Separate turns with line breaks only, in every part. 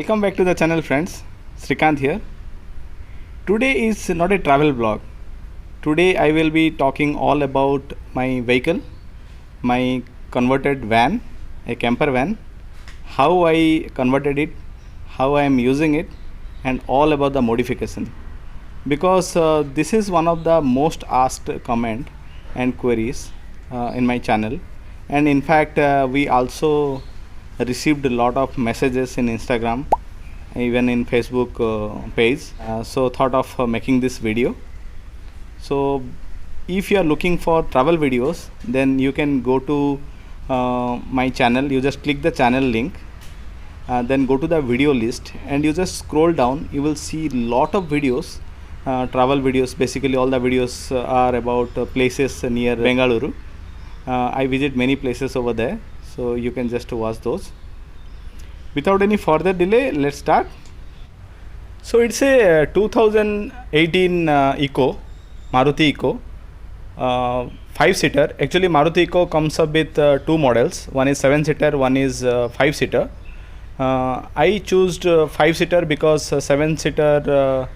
Welcome back to the channel, friends. Srikanth here. Today is not a travel vlog. Today I will be talking all about my vehicle, my converted van, a camper van, how I converted it, how I am using it, and all about the modification. Because this is one of the most asked comment and queries in my channel, and in fact we also received a lot of messages in Instagram, even in Facebook page. So thought of making this video. So if you are looking for travel videos, then you can go to my channel. You just click the channel link, then go to the video list and you just scroll down. You will see lot of videos, travel videos. Basically all the videos are about places near Bengaluru. I visit many places over there, so you can just watch those. Without any further delay, let's start. So it's a 2018 Eco, Maruti Eco, 5-seater. Actually Maruti Eco comes up with two models. One is 7-seater, one is 5-seater. I chose 5-seater because 7-seater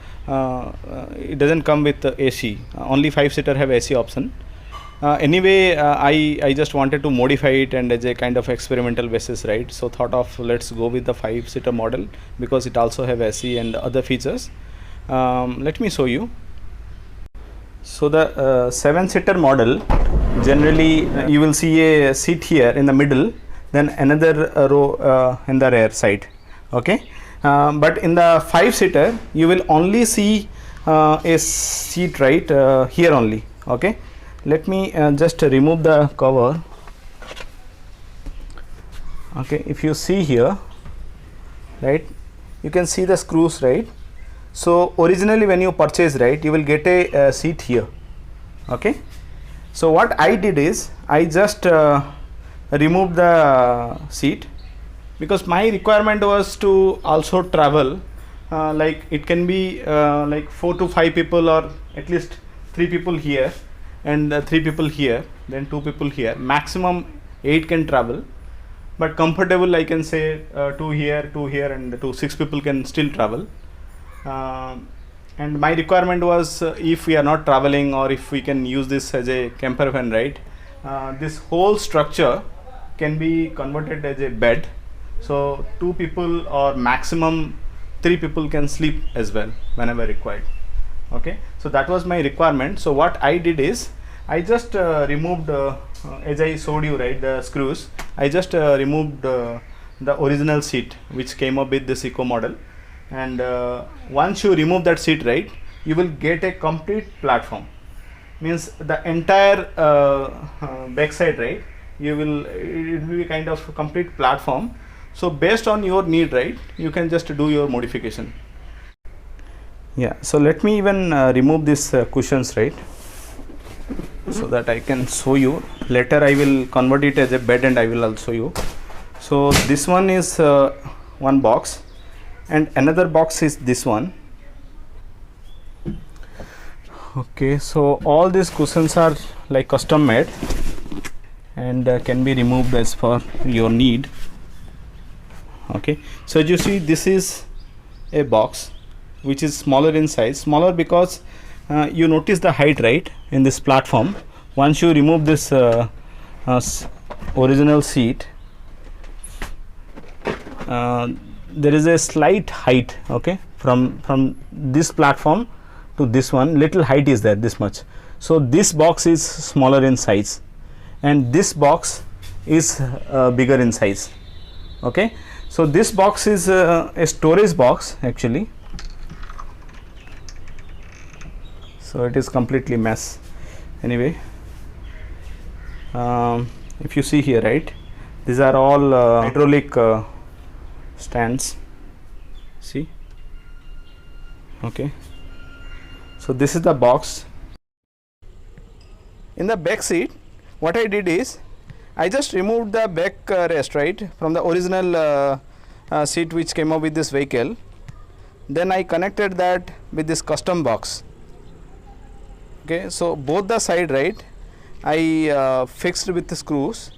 it doesn't come with AC. Only 5-seater have AC option. Anyway, I just wanted to modify it and as a kind of experimental basis, right? So thought of let's go with the 5-seater model because it also have AC and other features. Let me show you. So the 7-seater model, generally you will see a seat here in the middle, then another row in the rear side. Okay, but in the 5-seater you will only see a seat right here only. Okay, let me just remove the cover. Okay, if you see here, right, you can see the screws, right? So originally when you purchase, right, you will get a seat here. Okay, so what I did is I just removed the seat because my requirement was to also travel, like it can be like 4 to 5 people or at least 3 people here and 3 people here, then 2 people here, maximum 8 can travel, but comfortable I can say 2 here and 6 people can still travel. And my requirement was if we are not traveling or if we can use this as a camper van, right, this whole structure can be converted as a bed, so 2 people or maximum 3 people can sleep as well whenever required. Okay, so that was my requirement. So what I did is I just removed as I showed you, right, the screws. I just removed the original seat which came up with this Eco model, and once you remove that seat, right, you will get a complete platform. Means the entire backside, right, you will, it will be kind of complete platform. So based on your need, right, you can just do your modification. Yeah, so let me even remove these cushions, right, so that I can show you. Later I will convert it as a bed and I will also show you. So this one is one box and another box is this one. Okay, so all these cushions are like custom made and can be removed as per your need. Okay, so as you see, this is a box which is smaller in size, smaller because you notice the height, right, in this platform. Once you remove this original seat, there is a slight height, okay, from this platform to this one, little height is there, this much. So this box is smaller in size and this box is bigger in size. Okay, so this box is a storage box actually. So it is completely mess. Anyway, if you see here, right, these are all hydraulic stands. See, okay, so this is the box. In the back seat, what I did is I just removed the back rest, right, from the original seat which came up with this vehicle. Then I connected that with this custom box. Okay, so both the side, right, I fixed with the screws.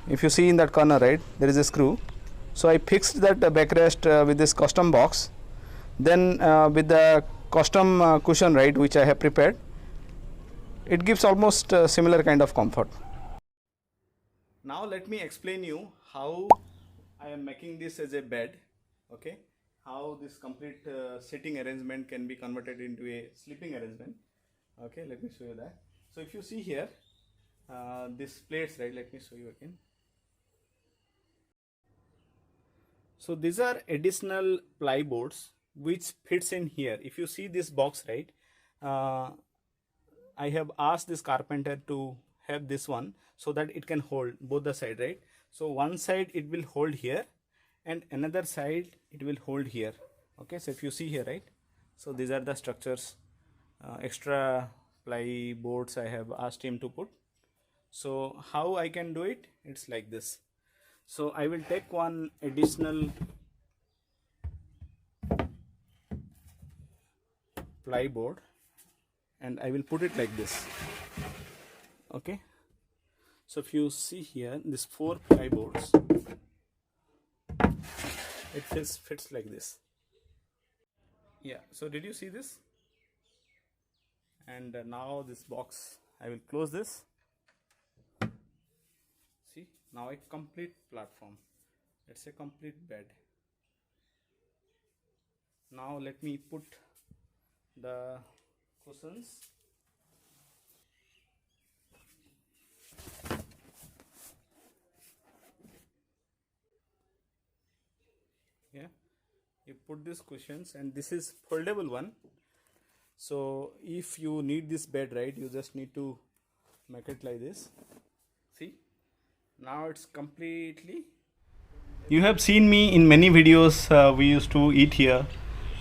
If you see in that corner, right, there is a screw. So I fixed that backrest with this custom box. Then with the custom cushion, right, which I have prepared, it gives almost similar kind of comfort. Now let me explain you how I am making this as a bed. Okay, how this complete sitting arrangement can be converted into a sleeping arrangement. Okay, let me show you that. So if you see here, these plates, right, let me show you again. So these are additional ply boards which fits in here. If you see this box, right, I have asked this carpenter to have this one so that it can hold both the side, right. So one side it will hold here and another side it will hold here. Okay, so if you see here, right, so these are the structures, extra ply boards I have asked him to put. So how I can do it, it's like this. So I will take one additional ply board and I will put it like this. Okay, so if you see here, these 4 ply boards, it fits like this. Yeah, so did you see this? And now this box, I will close this. See, now a complete platform. It's a complete bed. Now let me put the cushions. Yeah, you put these cushions, and this is foldable one. So if you need this bed, right, you just need to make it like this. See, now it's completely. You have seen me in many videos. We used to eat here.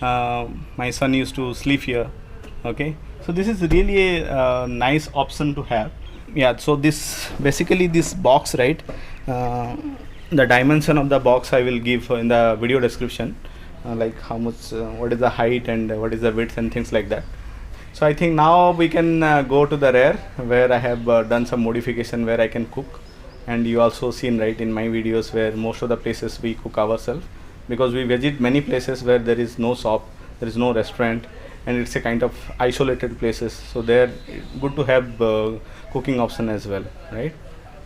My son used to sleep here. Okay, so this is really a nice option to have. Yeah, so this basically this box, right, the dimension of the box I will give in the video description, like how much, what is the height and what is the width and things like that. So I think now we can go to the rear where I have done some modification where I can cook. And you also seen, right, in my videos where most of the places we cook ourselves, because we visit many places where there is no shop, there is no restaurant, and it's a kind of isolated places. So they're good to have cooking option as well, right?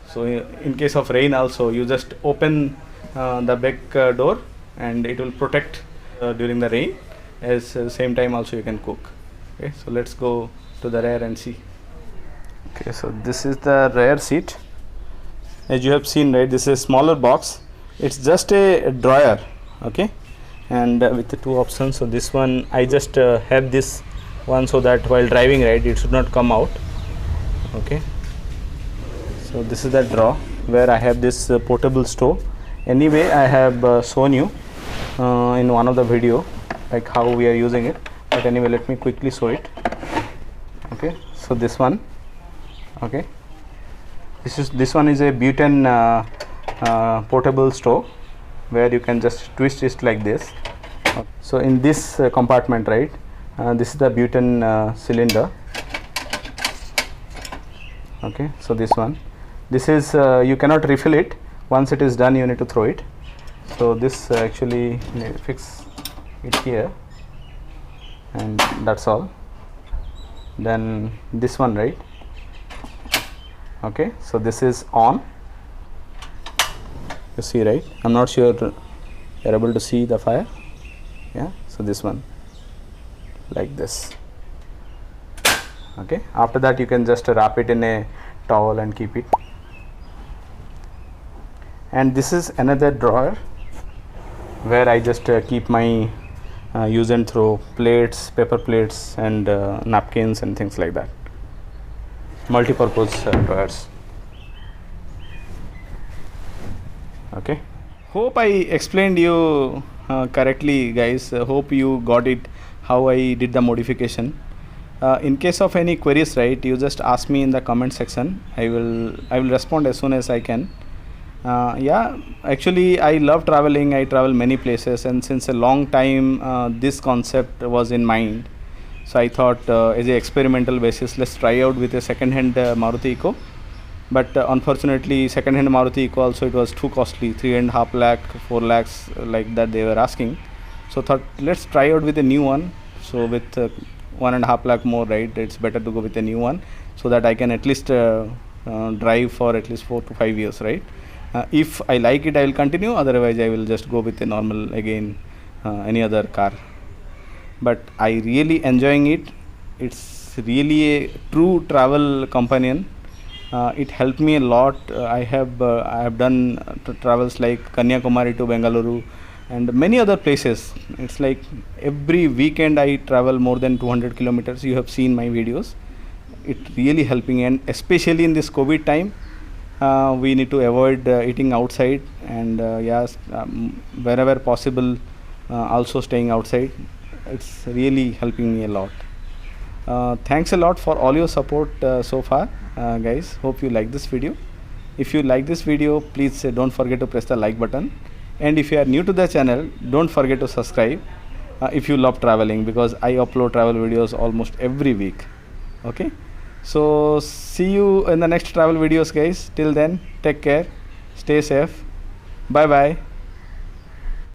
So in case of rain also, you just open the back door and it will protect during the rain. As same time also you can cook. Okay, so let's go to the rear and see. Okay, so this is the rear seat. As you have seen, right, this is a smaller box. It's just a drawer. Okay, and with the 2 options. So this one I just have this one so that while driving, right, it should not come out. Okay, so this is the drawer where I have this portable stove. Anyway, I have shown you in one of the video like how we are using it, but anyway, let me quickly show it. Okay, so this one, okay, this one is a butane portable stove where you can just twist it like this. So in this compartment, right, this is the butane cylinder. Okay, so this one, this is you cannot refill it. Once it is done, you need to throw it. So this actually fix it here, and that's all. Then this one, right, okay, so this is on. You see, right, I'm not sure you're able to see the fire. Yeah, so this one like this. Okay, after that you can just wrap it in a towel and keep it. And this is another drawer where I just keep my use and throw plates, paper plates, and napkins and things like that. Multi-purpose drawers. Okay, hope I explained you correctly, guys. Hope you got it how I did the modification. In case of any queries, right, you just ask me in the comment section. I will respond as soon as I can. Yeah, actually I love traveling. I travel many places, and since a long time this concept was in mind, so I thought as a experimental basis, let's try out with a second hand Maruti Eco. but unfortunately second hand Maruti Eco also it was too costly, 3.5 lakh, 4 lakhs, like that they were asking. So thought let's try out with a new one. So with 1.5 lakh more, right, it's better to go with a new one, so that I can at least drive for at least 4 to 5 years, right. If I like it I will continue, otherwise I will just go with a normal again, any other car. But I really enjoying it. It's really a true travel companion. It helped me a lot. I have done travels like Kanyakumari to Bengaluru and many other places. It's like every weekend I travel more than 200 kilometers. You have seen my videos. It really helping, and especially in this COVID time, we need to avoid eating outside, and yes, wherever possible, also staying outside. It's really helping me a lot. Thanks a lot for all your support so far, guys. Hope you like this video. If you like this video, please don't forget to press the like button, and if you are new to the channel, don't forget to subscribe if you love traveling, because I upload travel videos almost every week. Okay, so see you in the next travel videos, guys. Till then, take care, stay safe, bye bye.